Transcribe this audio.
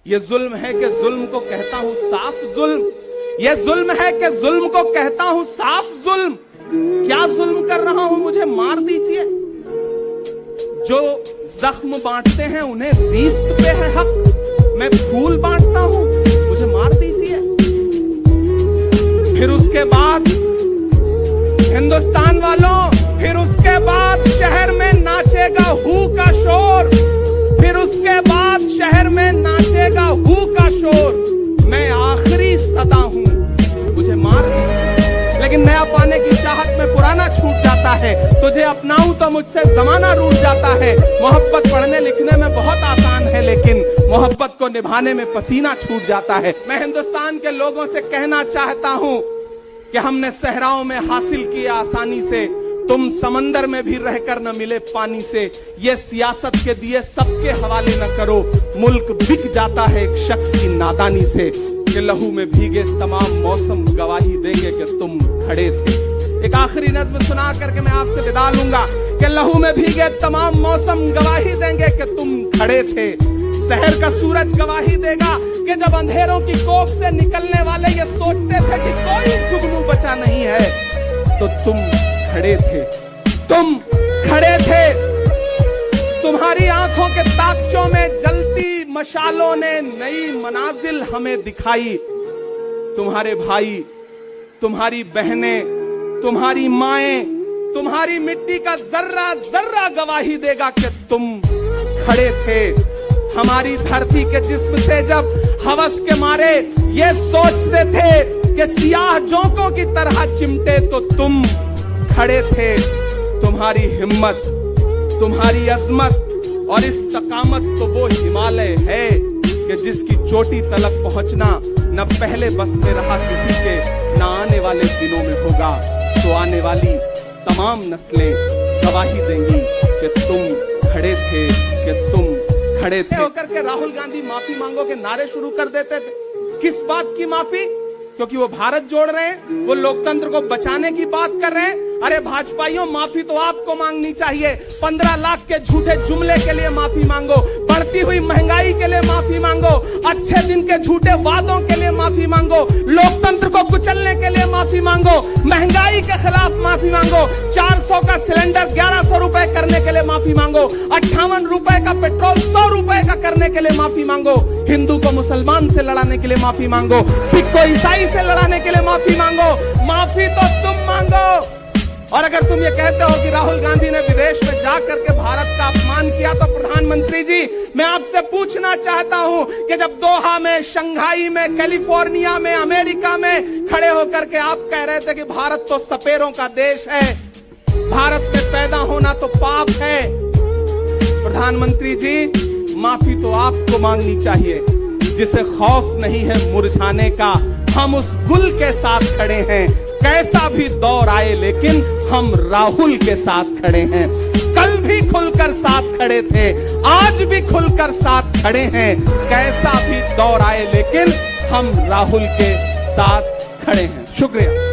ये जुल्म है कि जुल्म को कहता हूं साफ जुल्म, ये जुल्म है कि जुल्म को कहता हूं साफ जुल्म। क्या जुल्म कर रहा हूं मुझे मार दीजिए। जो जख्म बांटते हैं उन्हें रीस्त पे है हक, मैं फूल बांटता हूं मुझे मार दीजिए। फिर उसके बाद हिंदुस्तान वालों, फिर उसके बाद शहर में नाचेगा हू का शोर, फिर उसके बाद शहर में नाचेगा हू का शोर। मैं आखिरी सदा हूं मुझे मार दीजिए। लेकिन नया पाने की चाहत में पुराना छूट जाता है, तुझे अपनाऊं तो मुझसे जमाना रूठ जाता है। मोहब्बत पढ़ने लिखने में बहुत आसान है, लेकिन मोहब्बत को निभाने में पसीना छूट जाता है। मैं हिंदुस्तान के लोगों से कहना चाहता हूं कि हमने सहराओं में हासिल किया आसानी से, तुम समंदर में भी रहकर न मिले पानी से। ये सियासत के दिए सबके हवाले न करो, मुल्क बिक जाता है एक शख्स की नादानी से। कि लहू में भीगे तमाम मौसम गवाही देंगे कि तुम खड़े थे। एक आखिरी नज्म सुना करके मैं आपसे विदा लूंगा कि लहू में भीगे तमाम मौसम गवाही देंगे कि तुम खड़े थे। शहर का सूरज गवाही देगा कि जब अंधेरों की कोख से निकलने वाले ये सोचते थे कि कोई जुगनू बचा नहीं है, तो तुम खड़े थे, तुम खड़े थे। तुम्हारी आंखों के ताकचों में जलती मशालों ने नई मनाजिल हमें दिखाई। तुम्हारे भाई, तुम्हारी बहनें, तुम्हारी माएं, तुम्हारी मिट्टी का जर्रा जर्रा गवाही देगा कि तुम खड़े थे। हमारी धरती के जिस्म से जब हवस के मारे ये सोचते थे कि सियाह जोंकों की तरह चिमटे, तो तुम खड़े थे। तुम्हारी हिम्मत, तुम्हारी अजमत और इस्तकामत तो वो हिमालय है कि जिसकी चोटी तलक पहुंचना न पहले बस में रहा किसी के, न आने वाले दिनों में होगा। तो आने वाली तमाम नस्लें गवाही देंगी कि तुम खड़े थे, कि तुम खड़े थे। होकर के राहुल गांधी माफी मांगो के नारे शुरू कर देते थे। किस बात की माफी? क्योंकि वो भारत जोड़ रहे हैं, वो लोकतंत्र को बचाने की बात कर रहे हैं। अरे भाजपाइयों, माफी तो आपको मांगनी चाहिए। 15 लाख के झूठे जुमले के लिए माफी मांगो, बढ़ती हुई महंगाई के लिए माफी मांगो, अच्छे दिन के झूठे वादों के लिए माफी मांगो, लोकतंत्र को कुचलने के लिए माफी मांगो, महंगाई के खिलाफ माफी मांगो, 400 का सिलेंडर 1100 रुपए करने के लिए माफी मांगो, 58 रुपए का पेट्रोल 100 रुपए का करने के लिए माफी मांगो, हिंदू को मुसलमान से लड़ाने के लिए माफी मांगो, सिख को ईसाई से लड़ाने के लिए माफी मांगो। माफी तो तुम मांगो। और अगर तुम ये कहते हो कि राहुल गांधी ने विदेश में जाकर के भारत का अपमान किया, तो प्रधानमंत्री जी, मैं आपसे पूछना चाहता हूं कि जब दोहा में, शंघाई में, कैलिफोर्निया में, अमेरिका में खड़े होकर के आप कह रहे थे कि भारत तो सपेरों का देश है, भारत में पैदा होना तो पाप है, प्रधानमंत्री जी, माफी तो आपको मांगनी चाहिए। जिसे खौफ नहीं है मुरझाने का, हम उस गुल के साथ खड़े हैं। कैसा भी दौर आए, लेकिन हम राहुल के साथ खड़े हैं। कल भी खुलकर साथ खड़े थे, आज भी खुलकर साथ खड़े हैं। कैसा भी दौर आए, लेकिन हम राहुल के साथ खड़े हैं। शुक्रिया।